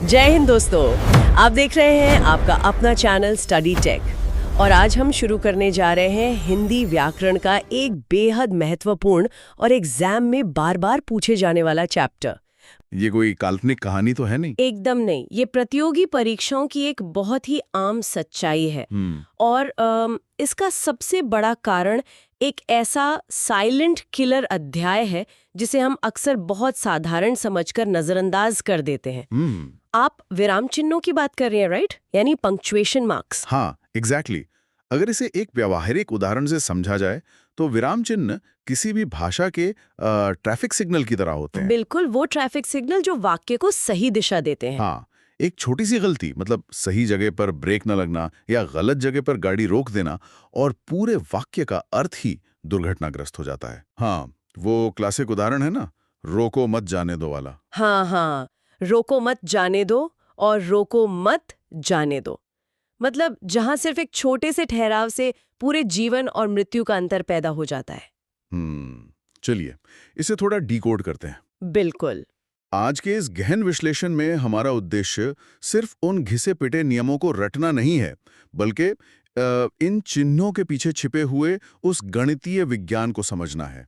जय हिंद दोस्तों, आप देख रहे हैं आपका अपना चैनल स्टडी टेक और आज हम शुरू करने जा रहे हैं हिंदी व्याकरण का एक बेहद महत्वपूर्ण और एग्जाम में बार-बार पूछे जाने वाला चैप्टर। ये कोई काल्पनिक कहानी तो है नहीं? एकदम नहीं, ये प्रतियोगी परीक्षाओं की एक बहुत ही आम सच्चाई है। और इसका सबसे बड़ा कारण एक ऐसा साइलेंट किलर अध्याय है जिसे हम अक्सर बहुत साधारण समझकर नजरअंदाज कर देते हैं। आप विराम चिन्हों की बात कर रहे हैं, राइट? यानी पंक्चुएशन मार्क्स। हाँ, एग्जैक्टली। अगर इसे एक व्यावहारिक उदाहरण से समझा जाए तो विराम चिन्ह किसी भी भाषा के ट्रैफिक सिग्नल की तरह होते हैं। बिल्कुल, वो ट्रैफिक सिग्नल जो वाक्य को सही दिशा देते हैं। हाँ, एक छोटी सी गलती, मतलब सही जगह पर ब्रेक न लगना या गलत जगह पर गाड़ी रोक देना, और पूरे वाक्य का अर्थ ही दुर्घटनाग्रस्त हो जाता है। हाँ, वो क्लासिक उदाहरण है ना, रोको मत जाने दो वाला। हाँ, रोको मत जाने दो और रोको मत जाने दो। मतलब जहां सिर्फ एक छोटे से ठहराव से पूरे जीवन और मृत्यु का अंतर पैदा हो जाता है। चलिए इसे थोड़ा डिकोड करते हैं। बिल्कुल। आज के इस गहन विश्लेषण में हमारा उद्देश्य सिर्फ उन घिसे पिटे नियमों को रटना नहीं है, बल्कि इन चिन्हों के पीछे छिपे हुए उस गणितीय विज्ञान को समझना है।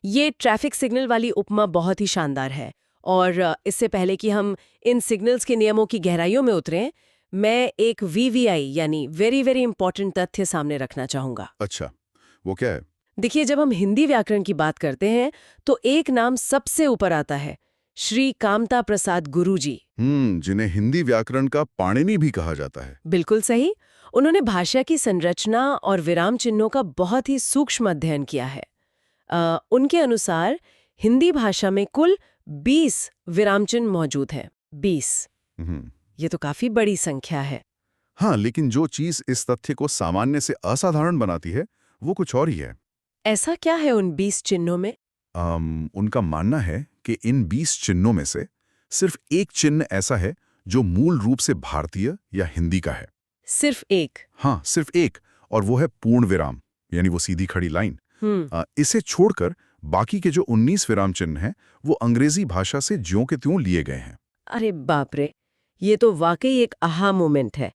ये ट्रैफिक सिग्नल वाली उपमा बहुत ही शानदार है। और इससे पहले कि हम इन सिग्नल्स के नियमों की गहराइयों में उतरें, मैं एक VVI यानी वेरी वेरी इंपॉर्टेंट तथ्य सामने रखना चाहूंगा। अच्छा, वो क्या है? देखिए, जब हम हिंदी व्याकरण की बात करते हैं तो एक नाम सबसे ऊपर आता है, श्री कामता प्रसाद गुरुजी। जिन्हें हिंदी व्याकरण का पाणिनि भी कहा जाता है। बिल्कुल सही। उन्होंने भाषा की संरचना और विराम चिन्हों का बहुत ही सूक्ष्म अध्ययन किया है। उनके अनुसार हिंदी भाषा में कुल 20 विराम चिन्ह मौजूद हैं। 20। ये तो काफी बड़ी संख्या है। हाँ, लेकिन जो चीज इस तथ्य को सामान्य से असाधारण बनाती है वो कुछ और ही है। ऐसा क्या है उन 20 चिन्हों में? उनका मानना है कि इन 20 चिन्हों में से सिर्फ एक चिन्ह ऐसा है जो मूल रूप से भारतीय या हिंदी का है। सिर्फ एक? हाँ, सिर्फ एक, और वो है पूर्ण विराम, यानी वो सीधी खड़ी लाइन। इसे छोड़कर बाकी के जो 19 विराम चिन्ह हैं वो अंग्रेजी भाषा से ज्यों के त्यों लिए गए हैं। अरे बाप रे, ये तो वाकई एक आहा मोमेंट है।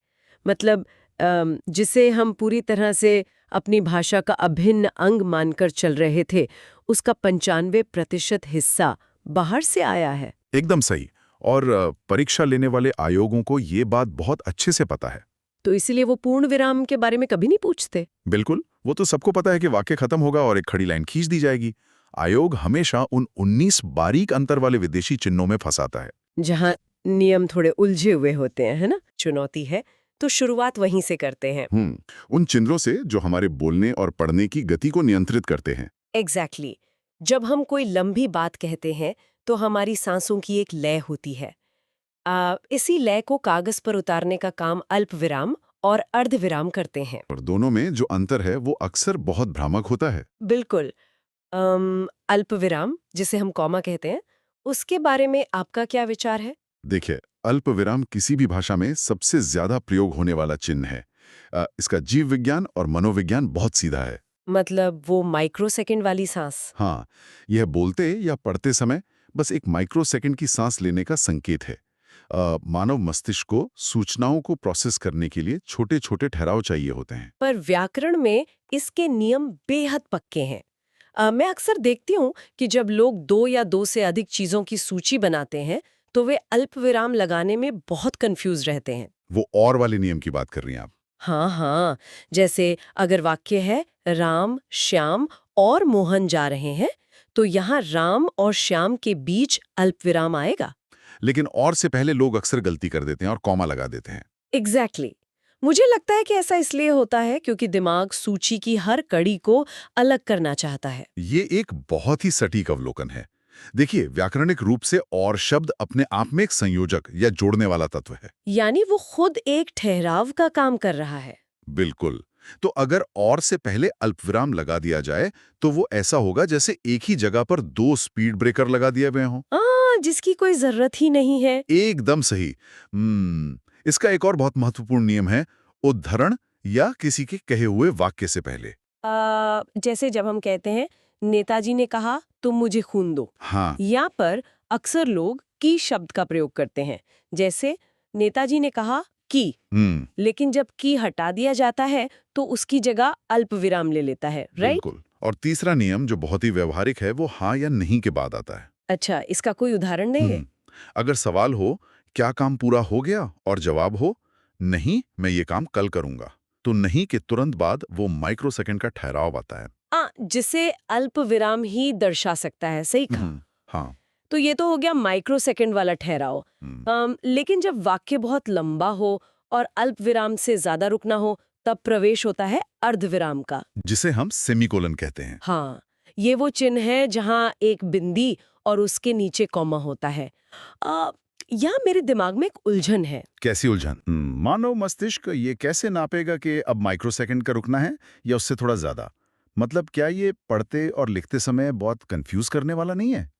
मतलब जिसे हम पूरी तरह से अपनी भाषा का अभिन्न अंग मानकर चल रहे थे, उसका 95% हिस्सा बाहर से आया है। एकदम सही। और परीक्षा लेने वाले आयोगों को ये बात बहुत अच्छे से पता है। तो इसीलिए वो पूर्ण विराम के बारे में कभी नहीं पूछते। बिल्कुल, वो तो सबको पता है कि वाक्य खत्म होगा और एक खड़ी लाइन खींच दी जाएगी। आयोग हमेशा उन 19 बारीक अंतर वाले विदेशी चिन्हों में फंसाता है, जहां नियम थोड़े उलझे हुए होते हैं, है ना? चुनौती है तो शुरुआत वहीं से करते हैं। उन चिन्हों से जो हमारे बोलने और पढ़ने की गति को नियंत्रित करते हैं। एग्जैक्टली। जब हम कोई लंबी बात कहते हैं तो हमारी सांसों की एक लय होती है। इसी लय को कागज पर उतारने का काम अल्प विराम और अर्ध विराम करते हैं। और दोनों में जो अंतर है वो अक्सर बहुत भ्रामक होता है। बिल्कुल। अल्प विराम, जिसे हम कॉमा कहते हैं, उसके बारे में आपका क्या विचार है? देखिए, अल्प विराम किसी भी भाषा में सबसे ज्यादा प्रयोग होने वाला चिन्ह है। इसका जीव विज्ञान और मनोविज्ञान बहुत सीधा है। मतलब वो माइक्रोसेकंड वाली सांस? हाँ, यह बोलते या पढ़ते समय बस एक माइक्रोसेकंड की सांस लेने का संकेत है। मानव मस्तिष्क को सूचनाओं को प्रोसेस करने के लिए छोटे छोटे ठहराव चाहिए होते हैं। पर व्याकरण में इसके नियम बेहद पक्के हैं। मैं अक्सर देखती हूँ कि जब लोग 2 या 2 से अधिक चीजों की सूची बनाते हैं तो वे अल्प विराम लगाने में बहुत कंफ्यूज रहते हैं। वो और वाले नियम की बात कर रही हैं आप? हाँ, जैसे अगर वाक्य है राम, श्याम और मोहन जा रहे हैं, तो यहाँ राम और श्याम के बीच अल्प विराम आएगा। लेकिन और से पहले लोग अक्सर गलती कर देते हैं और कॉमा लगा देते हैं। एग्जैक्टली। मुझे लगता है कि ऐसा इसलिए होता है क्योंकि दिमाग सूची की हर कड़ी को अलग करना चाहता है। ये एक बहुत ही सटीक अवलोकन है। देखिए, व्याकरणिक रूप से और शब्द अपने आप में एक संयोजक या जोड़ने वाला तत्व है। यानी वो खुद एक ठहराव का काम कर रहा है। बिल्कुल। तो अगर और से पहले अल्पविराम लगा दिया जाए तो वो ऐसा होगा जैसे एक ही जगह पर 2 स्पीड ब्रेकर लगा दिए गए हों। जिसकी कोई जरूरत ही नहीं है। एकदम सही। इसका एक और बहुत महत्वपूर्ण नियम है, उद्धरण या किसी के कहे हुए वाक्य से पहले। जैसे जब हम कहते हैं नेताजी ने कहा तुम मुझे खून दो। हाँ, यहाँ पर अक्सर लोग की शब्द का प्रयोग करते हैं। जैसे नेताजी ने कहा की, लेकिन जब की हटा दिया जाता है तो उसकी जगह अल्प विराम ले लेता है, राइट? बिल्कुल। और तीसरा नियम जो बहुत ही व्यवहारिक है वो हाँ या नहीं के बाद आता है। अच्छा, इसका कोई उदाहरण देंगे? अगर सवाल हो क्या काम पूरा हो गया और जवाब हो नहीं मैं ये काम कल करूंगा, तो नहीं के तुरंत बाद वो माइक्रोसेकंड का ठहराव आता है। जिसे अल्प विराम ही दर्शा सकता है, सही कहा। हाँ। तो ये तो हो गया माइक्रोसेकंड वाला ठहराव। लेकिन जब वाक्य बहुत लंबा हो और अल्प विराम से ज्यादा रुकना हो, तब प्रवेश होता है अर्धविराम का, जिसे हम सेमीकोलन कहते हैं। हाँ, ये वो चिन्ह है जहां एक बिंदी और उसके नीचे कॉमा होता है। यहाँ मेरे दिमाग में एक उलझन है। कैसी उलझन? मानव मस्तिष्क ये कैसे नापेगा कि अब माइक्रोसेकंड का रुकना है या उससे थोड़ा ज्यादा? मतलब क्या ये पढ़ते और लिखते समय बहुत कंफ्यूज करने वाला नहीं है?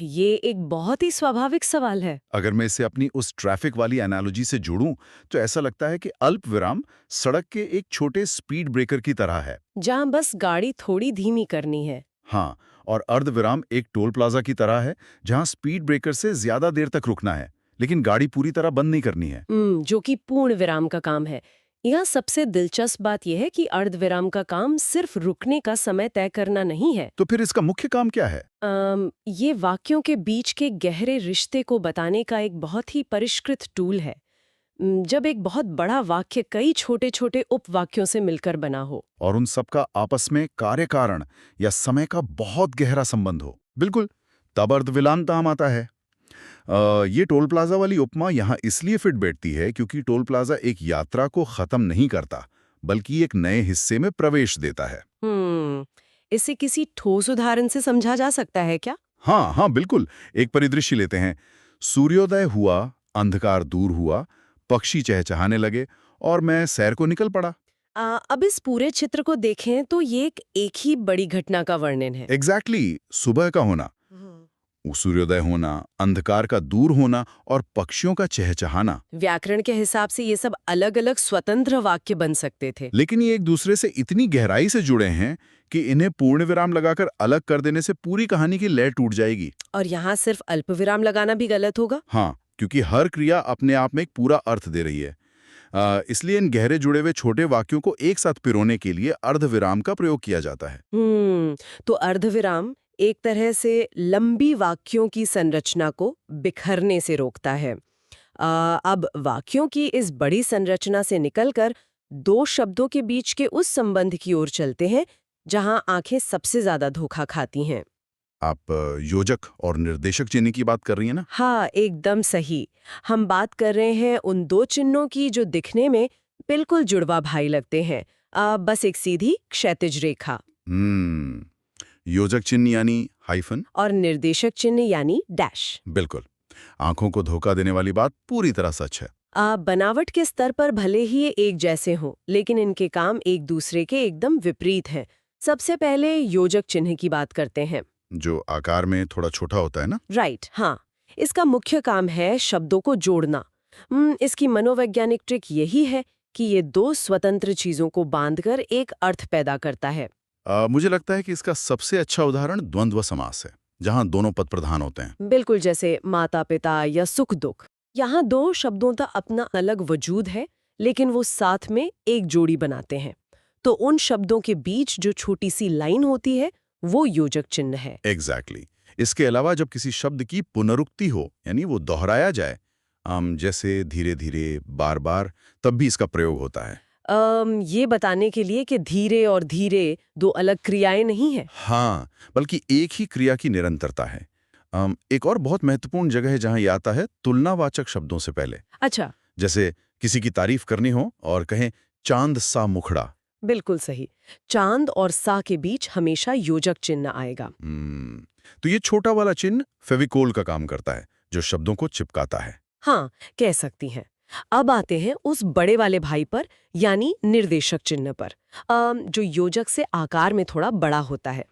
ये एक बहुत ही स्वाभाविक सवाल है। अगर मैं इसे अपनी उस ट्रैफिक वाली एनालॉजी से जोड़ूं तो ऐसा लगता है कि अल्प विराम सड़क के एक छोटे स्पीड ब्रेकर की तरह है, जहां बस गाड़ी थोड़ी धीमी करनी है। हाँ, और अर्धविराम एक टोल प्लाजा की तरह है जहां स्पीड ब्रेकर से ज्यादा देर तक रुकना है लेकिन गाड़ी पूरी तरह बंद नहीं करनी है। जो कि पूर्ण विराम का काम है। यहाँ सबसे दिलचस्प बात यह है कि अर्धविराम का काम सिर्फ रुकने का समय तय करना नहीं है। तो फिर इसका मुख्य काम क्या है? ये वाक्यों के बीच के गहरे रिश्ते को बताने का एक बहुत ही परिष्कृत टूल है। जब एक बहुत बड़ा वाक्य कई छोटे छोटे उपवाक्यों से मिलकर बना हो और उन सबका आपस में कार्य कारण या समय का बहुत गहरा संबंध हो, बिल्कुल, तब अर्धविराम काम आता है। ये टोल प्लाजा वाली उपमा यहाँ इसलिए फिट बैठती है क्योंकि टोल प्लाजा एक यात्रा को खत्म नहीं करता बल्कि एक नए हिस्से में प्रवेश देता है। इसे किसी ठोस उदाहरण से समझा जा सकता है क्या? हाँ हाँ बिल्कुल। एक परिदृश्य लेते हैं। सूर्योदय हुआ, अंधकार दूर हुआ, पक्षी चहचहाने लगे और मैं सैर को निकल पड़ा। अब इस पूरे चित्र को देखें तो ये एक ही बड़ी घटना का वर्णन है। एग्जैक्टली, सुबह का होना, सूर्योदय होना, अंधकार का दूर होना और पक्षियों का चहचहाना। व्याकरण के हिसाब से ये सब अलग-अलग स्वतंत्र वाक्य बन सकते थे, लेकिन ये एक दूसरे से इतनी गहराई से जुड़े हैं कि इन्हें पूर्ण विराम लगाकर अलग कर देने से पूरी कहानी की लय टूट जाएगी। और यहाँ सिर्फ अल्प विराम लगाना भी गलत होगा। हाँ, क्योंकि हर क्रिया अपने आप में एक पूरा अर्थ दे रही है। इसलिए इन गहरे जुड़े हुए छोटे वाक्यों को एक साथ पिरोने के लिए अर्धविराम का प्रयोग किया जाता है। तो अर्धविराम एक तरह से लंबी वाक्यों की संरचना को बिखरने से रोकता है। अब वाक्यों की इस बड़ी संरचना से निकलकर दो शब्दों के बीच के उस संबंध की ओर चलते हैं जहां आंखें सबसे ज्यादा धोखा खाती हैं। आप योजक और निर्देशक चिन्ह की बात कर रही हैं ना? हाँ, एकदम सही। हम बात कर रहे हैं उन दो चिन्हों की जो दिखने में बिल्कुल जुड़वा भाई लगते हैं। बस एक सीधी क्षैतिज रेखा। योजक चिन्ह यानी हाइफन और निर्देशक चिन्ह यानी डैश। बिल्कुल, आंखों को धोखा देने वाली बात पूरी तरह सच है। बनावट के स्तर पर भले ही ये एक जैसे हों, लेकिन इनके काम एक दूसरे के एकदम विपरीत हैं। सबसे पहले योजक चिन्ह की बात करते हैं, जो आकार में थोड़ा छोटा होता है ना? राइट, हाँ। इसका मुख्य काम है शब्दों को जोड़ना। इसकी मनोवैज्ञानिक ट्रिक यही है कि ये दो स्वतंत्र चीजों को बांधकर एक अर्थ पैदा करता है। मुझे लगता है कि इसका सबसे अच्छा उदाहरण द्वंद्व समास है, जहां दोनों पद प्रधान होते हैं। बिल्कुल, जैसे माता पिता या सुख दुख। यहाँ दो शब्दों का अपना अलग वजूद है, लेकिन वो साथ में एक जोड़ी बनाते हैं। तो उन शब्दों के बीच जो छोटी सी लाइन होती है वो योजक चिन्ह है। एग्जैक्टली। इसके अलावा जब किसी शब्द की पुनरुक्ति हो, यानी वो दोहराया जाए, जैसे धीरे धीरे, बार बार, तब भी इसका प्रयोग होता है। ये बताने के लिए कि धीरे और धीरे दो अलग क्रियाएं नहीं है। हाँ, बल्कि एक ही क्रिया की निरंतरता है। एक और बहुत महत्वपूर्ण जगह है जहां ये आता है तुलनावाचक शब्दों से पहले। अच्छा, जैसे किसी की तारीफ करनी हो और कहें चांद सा मुखड़ा। बिल्कुल सही। चांद और सा के बीच हमेशा योजक चिन्ह आएगा। तो ये छोटा वाला चिन्ह फेविकोल का काम करता है, जो शब्दों को चिपकाता है। हाँ, कह सकती हैं। अब आते हैं उस बड़े वाले भाई पर, यानी निर्देशक चिन्ह पर, जो योजक से आकार में थोड़ा बड़ा होता है।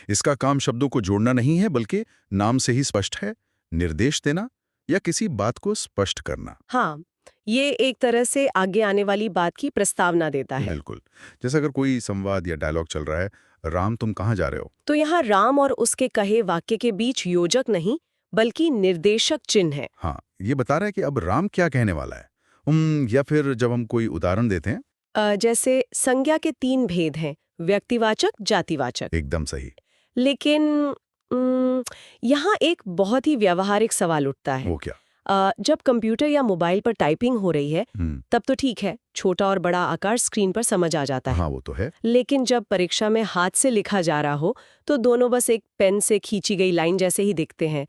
इसका काम शब्दों को जोड़ना नहीं है, बल्कि नाम से ही स्पष्ट है, निर्देश देना या किसी बात को स्पष्ट करना। हाँ, ये एक तरह से आगे आने वाली बात की प्रस्तावना देता है। बिल्कुल, जैसे अगर कोई संवाद या डायलॉग चल रहा है, राम तुम कहाँ जा रहे हो? तो यहाँ राम और उसके कहे वाक्य के बीच योजक नहीं बल्कि निर्देशक चिन्ह है। हाँ, ये बता रहा है कि अब राम क्या कहने वाला है। या फिर जब हम कोई उदाहरण देते हैं। जैसे संज्ञा के 3 भेद हैं, व्यक्तिवाचक, जातिवाचक। एकदम सही। लेकिन यहाँ एक बहुत ही व्यावहारिक सवाल उठता है। वो क्या? जब कंप्यूटर या मोबाइल पर टाइपिंग हो रही है, तब तो ठीक है, छोटा और बड़ा आकार स्क्रीन पर समझ आ जाता है। हाँ, वो तो है। लेकिन जब परीक्षा में हाथ से लिखा जा रहा हो, तो दोनों बस एक पेन से खींची गई लाइन जैसे ही दिखते हैं।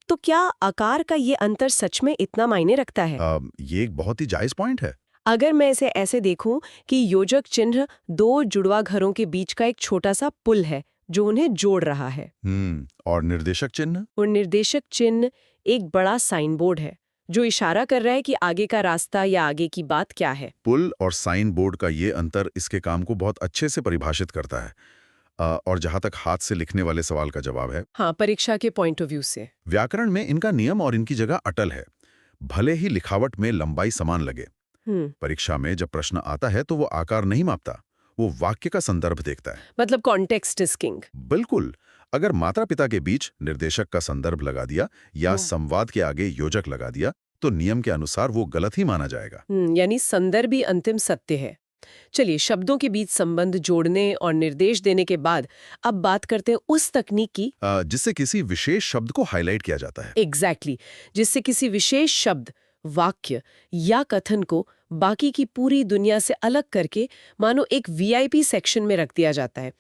तो क्या आकार का ये अंतर सच में इतना मायने रखता है? ये एक बहुत ही जायज पॉइंट है। अगर मैं इसे ऐसे देखूं कि योजक चिन्ह 2 जुड़वा घरों के बीच का एक छोटा सा पुल है जो उन्हें जोड़ रहा है, और निर्देशक चिन्ह? और निर्देशक चिन्ह एक बड़ा साइन बोर्ड है जो इशारा कर रहा है कि आगे का रास्ता या आगे की बात क्या है। पुल और साइन बोर्ड का ये अंतर इसके काम को बहुत अच्छे से परिभाषित करता है। और जहां तक हाथ से लिखने वाले सवाल का जवाब है, हाँ, परीक्षा के पॉइंट ऑफ व्यू से व्याकरण में इनका नियम और इनकी जगह अटल है। भले ही लिखावट में लंबाई समान लगे, परीक्षा में जब प्रश्न आता है तो वो आकार नहीं मापता, वो वाक्य का संदर्भ देखता है। मतलब कॉन्टेक्स्ट इज किंग। बिल्कुल। अगर माता पिता के बीच निर्देशक का संदर्भ लगा दिया या संवाद के आगे योजक लगा दिया, तो नियम के अनुसार वो गलत ही माना जाएगा। यानी संदर्भ ही अंतिम सत्य है। चलिए, शब्दों के बीच संबंध जोड़ने और निर्देश देने के बाद अब बात करते हैं उस तकनीक की जिससे किसी विशेष शब्द को हाईलाइट किया जाता है। एग्जैक्टली जिससे किसी विशेष शब्द, वाक्य या कथन को बाकी की पूरी दुनिया से अलग करके मानो एक वीआईपी सेक्शन में रख दिया जाता है।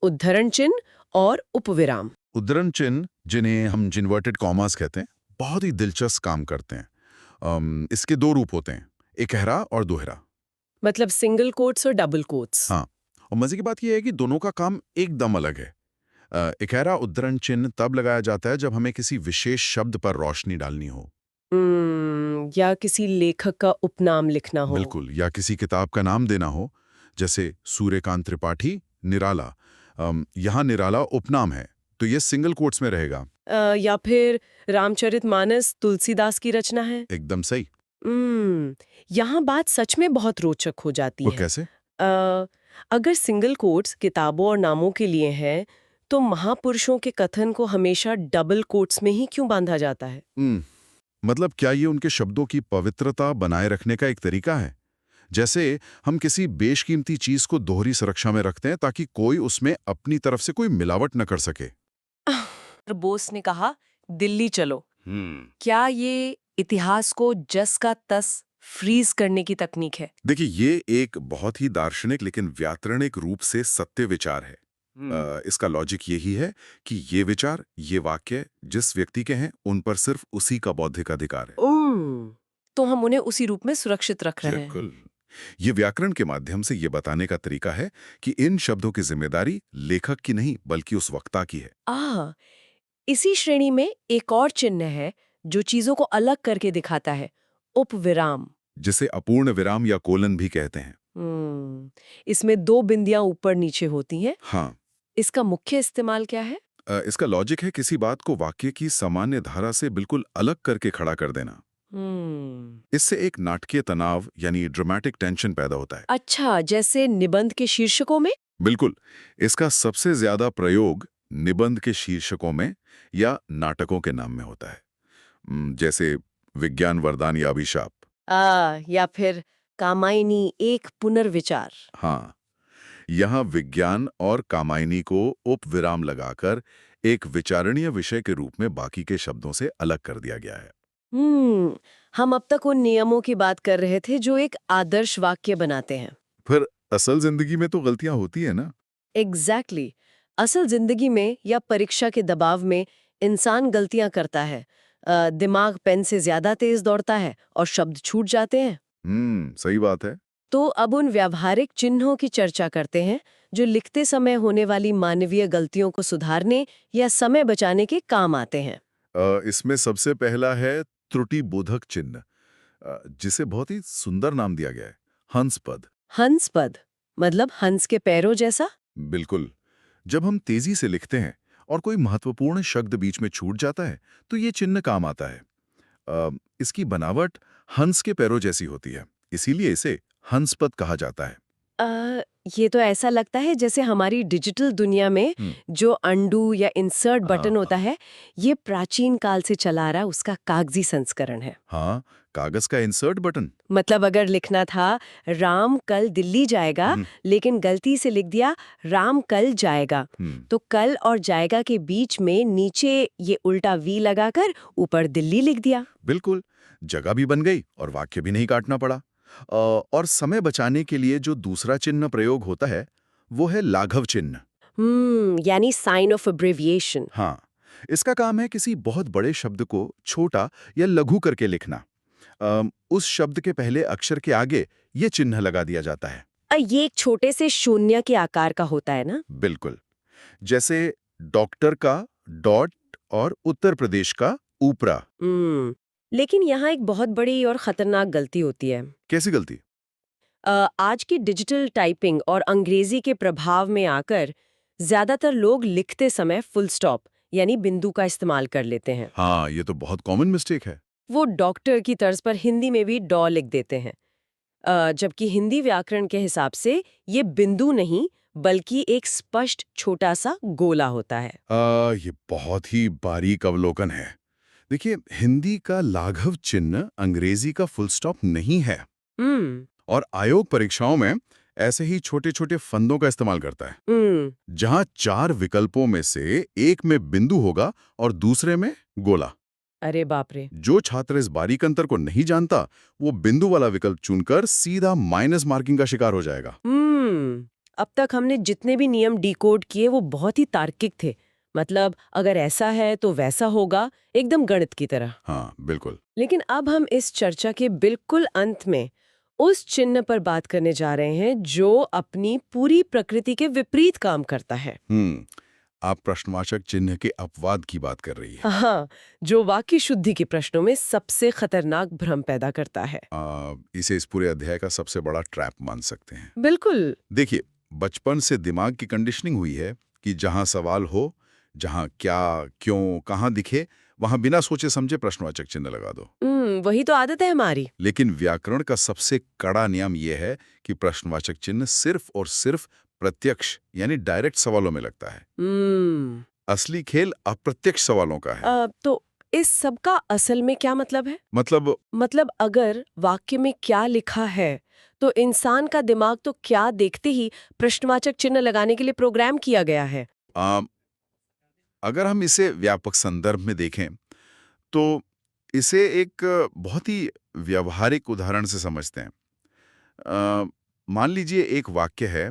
उद्धरण चिन्ह और उपविराम। उद्धरण चिन्ह, जिन्हें हम इनवर्टेड कॉमास कहते हैं, बहुत ही दिलचस्प काम करते हैं। इसके 2 रूप होते हैं, इकहरा और दोहरा। मतलब सिंगल कोट्स और डबल कोट्स। हाँ, और मजे की बात यह है कि दोनों का काम एकदम अलग है। इकहरा उद्धरण चिन्ह तब लगाया जाता है जब हमें किसी विशेष शब्द पर रोशनी डालनी हो। या किसी लेखक का उपनाम लिखना हो। बिल्कुल, या किसी किताब का नाम देना हो, जैसे सूर्यकांत त्रिपाठी निराला। यहाँ निराला उपनाम है, तो ये सिंगल कोट्स में रहेगा। या फिर रामचरितमानस तुलसीदास की रचना है। एकदम सही। यहाँ बात सच में बहुत रोचक हो जाती वो है। कैसे? अगर सिंगल कोट्स किताबों और नामों के लिए हैं, तो महापुरुषों के कथन को हमेशा डबल कोट्स में ही क्यों बांधा जाता है? मतलब क्या ये उनके शब्दों की पवित्रता बनाए रखने का एक तरीका है? जैसे हम किसी बेशकीमती चीज को दोहरी सुरक्षा में रखते हैं ताकि कोई उसमें अपनी तरफ से कोई मिलावट न कर सके। बोस ने कहा, दिल्ली चलो। क्या ये इतिहास को जस का तस फ्रीज करने की तकनीक है? देखिए, ये एक बहुत ही दार्शनिक लेकिन व्याकरणिक रूप से सत्य विचार है। इसका लॉजिक यही है कि ये विचार, ये वाक्य जिस व्यक्ति के हैं, उन पर सिर्फ उसी का बौद्धिक अधिकार है। तो हम उन्हें उसी रूप में सुरक्षित रख रहे हैं। ये व्याकरण के माध्यम से ये बताने का तरीका है कि इन शब्दों की जिम्मेदारी लेखक की नहीं बल्कि उस वक्ता की है। इसी श्रेणी में एक और चिन्ह है जो चीजों को अलग करके दिखाता है, उपविराम, जिसे अपूर्ण विराम या कोलन भी कहते हैं। इसमें 2 बिंदियां ऊपर नीचे होती हैं। हाँ। इसका मुख्य इस्तेमाल क्या है? इसका लॉजिक है किसी बात को वाक्य की सामान्य धारा से बिल्कुल अलग करके खड़ा कर देना। इससे एक नाटकीय तनाव यानी ड्रामेटिक टेंशन पैदा होता है। अच्छा, जैसे निबंध के शीर्षकों में? बिल्कुल। इसका सबसे ज्यादा प्रयोग निबंध के शीर्षकों में या नाटकों के नाम में होता है, जैसे विज्ञान वरदान या अभिशाप। या फिर कामायनी एक पुनर्विचार। हाँ, यहाँ विज्ञान और कामायनी को उपविराम लगाकर एक विचारणीय विषय के रूप में बाकी के शब्दों से अलग कर दिया गया है। हम अब तक उन नियमों की बात कर रहे थे जो एक आदर्श वाक्य बनाते हैं। फिर असल जिंदगी में तो गलतियां होती है ना? एग्जैक्टली। असल जिंदगी में या परीक्षा के दबाव में इंसान गलतियां करता है। दिमाग पेन से ज्यादा तेज दौड़ता है और शब्द छूट जाते हैं। सही बात है। तो अब उन व्यावहारिक चिन्हों की चर्चा करते हैं जो लिखते समय होने वाली मानवीय गलतियों को सुधारने या समय बचाने के काम आते हैं। इसमें सबसे पहला है त्रुटि बोधक चिन्ह, जिसे बहुत ही सुंदर नाम दिया गया है, हंसपद। हंसपद मतलब हंस के पैरों जैसा? बिल्कुल। जब हम तेजी से लिखते हैं और कोई महत्वपूर्ण शब्द बीच में छूट जाता है तो ये चिन्ह काम आता है। इसकी बनावट हंस के पैरों जैसी होती है, इसीलिए इसे हंसपद कहा जाता है। ये तो ऐसा लगता है जैसे हमारी डिजिटल दुनिया में जो अंडू या इंसर्ट बटन होता है, ये प्राचीन काल से चला आ रहा उसका कागजी संस्करण है। हाँ, कागज का इंसर्ट बटन। मतलब अगर लिखना था राम कल दिल्ली जाएगा, लेकिन गलती से लिख दिया राम कल जाएगा, तो कल और जाएगा के बीच में नीचे ये उल्टा वी लगाकर ऊपर दिल्ली लिख दिया। बिल्कुल, जगह भी बन गई और वाक्य भी नहीं काटना पड़ा। और समय बचाने के लिए जो दूसरा चिन्ह प्रयोग होता है वो है लाघव चिन्ह। यानी साइन ऑफ अब्रिविएशन। हाँ, इसका काम है किसी बहुत बड़े शब्द को छोटा या लघु करके लिखना। उस शब्द के पहले अक्षर के आगे ये चिन्ह लगा दिया जाता है। ये एक छोटे से शून्य के आकार का होता है ना? बिल्कुल, जैसे डॉक्टर का डॉट और उत्तर प्रदेश का ऊपरा। लेकिन यहाँ एक बहुत बड़ी और खतरनाक गलती होती है। कैसी गलती? आज की डिजिटल टाइपिंग और अंग्रेजी के प्रभाव में आकर ज्यादातर लोग लिखते समय फुल स्टॉप यानी बिंदु का इस्तेमाल कर लेते हैं। हाँ, ये तो बहुत कॉमन मिस्टेक है। वो डॉक्टर की तर्ज पर हिंदी में भी डॉ लिख देते हैं, जबकि हिंदी व्याकरण के हिसाब से ये बिंदु नहीं बल्कि एक स्पष्ट छोटा सा गोला होता है। ये बहुत ही बारीक अवलोकन है। देखिए, हिंदी का लाघव चिन्ह अंग्रेजी का फुल स्टॉप नहीं है। और आयोग परीक्षाओं में ऐसे ही छोटे-छोटे फंदों का इस्तेमाल करता है, जहां 4 विकल्पों में से एक में बिंदु होगा और दूसरे में गोला। अरे बाप रे! जो छात्र इस बारीक अंतर को नहीं जानता, वो बिंदु वाला विकल्प चुनकर सीधा माइनस मार्किंग का शिकार हो जाएगा। अब तक हमने जितने भी नियम डिकोड किए वो बहुत ही तार्किक थे। मतलब अगर ऐसा है तो वैसा होगा, एकदम गणित की तरह। हाँ, बिल्कुल। लेकिन अब हम इस चर्चा के बिल्कुल अंत में उस चिन्ह पर बात करने जा रहे हैं जो अपनी पूरी प्रकृति के विपरीत काम करता है। आप प्रश्नवाचक चिन्ह के अपवाद की बात कर रही है। हाँ, जो वाक्य शुद्धि के प्रश्नों में सबसे खतरनाक भ्रम पैदा करता है। इसे इस पूरे अध्याय का सबसे बड़ा ट्रैप मान सकते हैं। बिल्कुल। देखिए, बचपन से दिमाग की कंडीशनिंग हुई है कि जहां सवाल हो, जहां क्या, क्यों, कहां दिखे, वहां बिना सोचे समझे प्रश्नवाचक चिन्ह लगा दो। वही तो आदत है हमारी। लेकिन व्याकरण का सबसे कड़ा नियम यह है कि प्रश्नवाचक चिन्ह सिर्फ और सिर्फ प्रत्यक्ष यानी डायरेक्ट सवालों में लगता है। असली खेल अप्रत्यक्ष सवालों का है। तो इस सब का असल में क्या मतलब है? मतलब अगर वाक्य में क्या लिखा है तो इंसान का दिमाग तो क्या देखते ही प्रश्नवाचक चिन्ह लगाने के लिए प्रोग्राम किया गया है। अगर हम इसे व्यापक संदर्भ में देखें तो इसे एक बहुत ही व्यवहारिक उदाहरण से समझते हैं। मान लीजिए एक वाक्य है,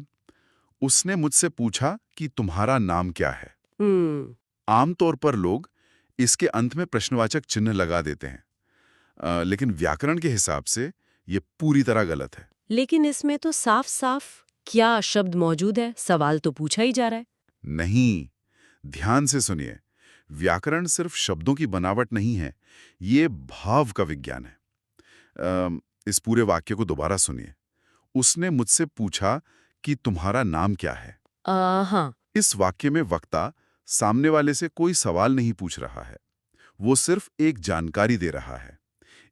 उसने मुझसे पूछा कि तुम्हारा नाम क्या है। आमतौर पर लोग इसके अंत में प्रश्नवाचक चिन्ह लगा देते हैं, लेकिन व्याकरण के हिसाब से ये पूरी तरह गलत है। लेकिन इसमें तो साफ साफ क्या शब्द मौजूद है, सवाल तो पूछा ही जा रहा है। नहीं, ध्यान से सुनिए, व्याकरण सिर्फ शब्दों की बनावट नहीं है, ये भाव का विज्ञान है। इस पूरे वाक्य को दोबारा सुनिए। उसने मुझसे पूछा कि तुम्हारा नाम क्या है। हाँ। इस वाक्य में वक्ता सामने वाले से कोई सवाल नहीं पूछ रहा है, वो सिर्फ एक जानकारी दे रहा है,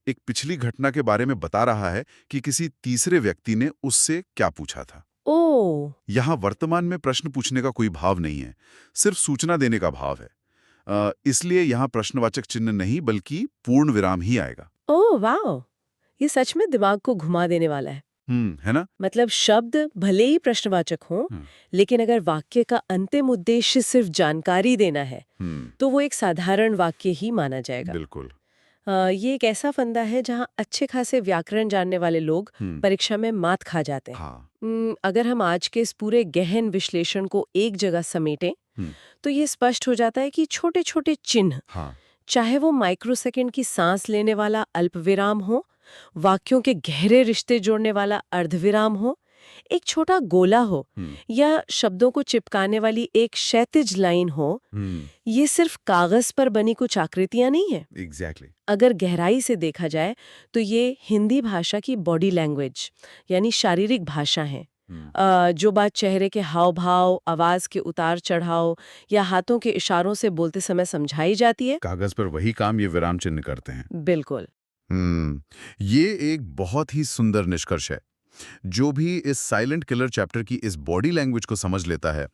एक पिछली घटना के बारे में बता रहा है कि किसी तीसरे व्यक्ति ने उससे क्या पूछा था। यहाँ वर्तमान में प्रश्न पूछने का कोई भाव नहीं है, सिर्फ सूचना देने का भाव है। इसलिए यहाँ प्रश्नवाचक चिन्ह नहीं बल्कि पूर्ण विराम ही आएगा। ओह वाह, ये सच में दिमाग को घुमा देने वाला है। है ना? मतलब शब्द भले ही प्रश्नवाचक हो, लेकिन अगर वाक्य का अंतिम उद्देश्य सिर्फ जानकारी देना है, तो वो एक साधारण वाक्य ही माना जाएगा। बिल्कुल। ये एक ऐसा फंदा है जहाँ अच्छे खासे व्याकरण जानने वाले लोग परीक्षा में मात खा जाते हैं। अगर हम आज के इस पूरे गहन विश्लेषण को एक जगह समेटें, तो ये स्पष्ट हो जाता है कि छोटे छोटे चिन्ह, चाहे वो माइक्रोसेकंड की सांस लेने वाला अल्पविराम हो, वाक्यों के गहरे रिश्ते जोड़ने वाला अर्धविराम हो, एक छोटा गोला हो या शब्दों को चिपकाने वाली एक क्षैतिज लाइन हो, ये सिर्फ कागज पर बनी कुछ आकृतियां नहीं है। एग्जैक्टली। अगर गहराई से देखा जाए तो ये हिंदी भाषा की बॉडी लैंग्वेज यानी शारीरिक भाषा है। जो बात चेहरे के हाव भाव, आवाज के उतार चढ़ाव या हाथों के इशारों से बोलते समय समझाई जाती है, कागज पर वही काम ये विराम चिन्ह करते हैं। बिल्कुल। ये एक बहुत ही सुंदर निष्कर्ष है। जो भी इस साइलेंट किलर चैप्टर की इस बॉडी लैंग्वेज को समझ लेता है,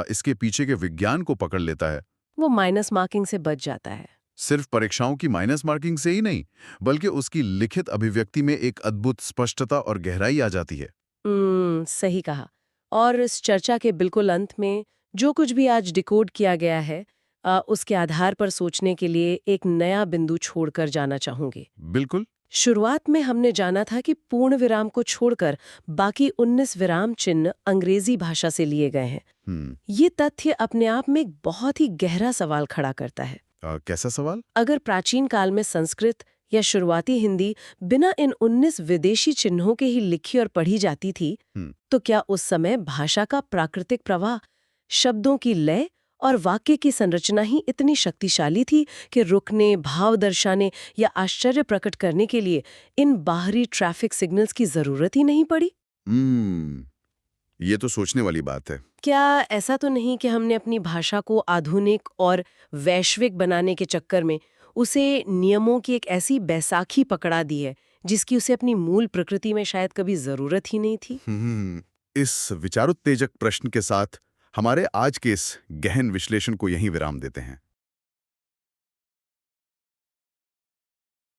इसके पीछे के विज्ञान को पकड़ लेता है, वो माइनस मार्किंग से बच जाता है। सिर्फ परीक्षाओं की माइनस मार्किंग से ही नहीं, बल्कि उसकी लिखित अभिव्यक्ति में एक अद्भुत स्पष्टता और गहराई आ जाती है। सही कहा। और इस चर्चा के बिल्कुल अंत में जो कुछ भी आज डिकोड किया गया है, उसके आधार पर सोचने के लिए एक नया बिंदु छोड़कर जाना चाहूंगी। बिल्कुल। शुरुआत में हमने जाना था कि पूर्ण विराम को छोड़कर बाकी 19 विराम चिन्ह अंग्रेजी भाषा से लिए गए हैं। ये तथ्य अपने आप में एक बहुत ही गहरा सवाल खड़ा करता है। कैसा सवाल? अगर प्राचीन काल में संस्कृत या शुरुआती हिंदी बिना इन 19 विदेशी चिन्हों के ही लिखी और पढ़ी जाती थी, तो क्या उस समय भाषा का प्राकृतिक प्रवाह, शब्दों की लय और वाक्य की संरचना ही इतनी शक्तिशाली थी कि रुकने, भाव दर्शाने या आश्चर्य प्रकट करने के लिए इन बाहरी ट्रैफिक सिग्नल्स की जरूरत ही नहीं पड़ी? ये तो सोचने वाली बात है। क्या ऐसा तो नहीं कि हमने अपनी भाषा को आधुनिक और वैश्विक बनाने के चक्कर में उसे नियमों की एक ऐसी बैसाखी पकड़ा दी है जिसकी उसे अपनी मूल प्रकृति में शायद कभी जरूरत ही नहीं थी? इस विचारोत्तेजक प्रश्न के साथ हमारे आज के इस गहन विश्लेषण को यहीं विराम देते हैं।